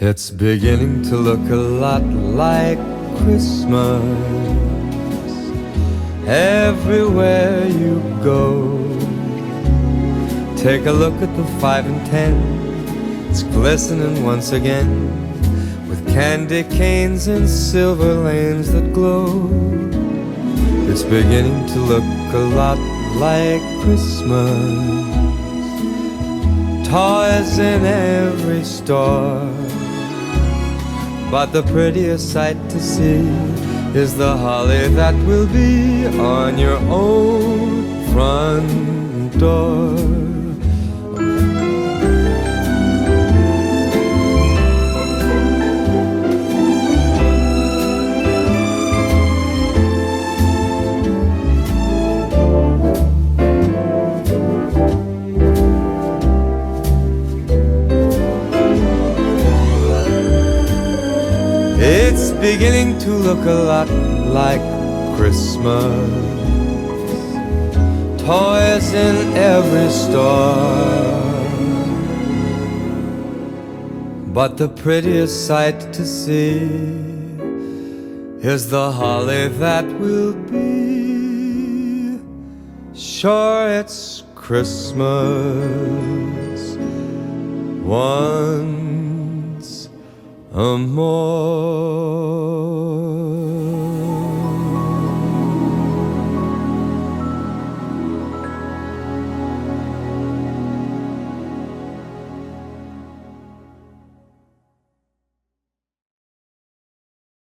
It's beginning to look a lot like Christmas everywhere you go. Take a look at the 5 and 10. It's glistening once again with candy canes and silver lanes that glow. It's beginning to look a lot like Christmas. Toys in every store, but the prettiest sight to see is the holly that will be on your own front door. It's beginning to look a lot like Christmas. Toys in every store, but the prettiest sight to see is the holly that will be. Sure, it's Christmas once more.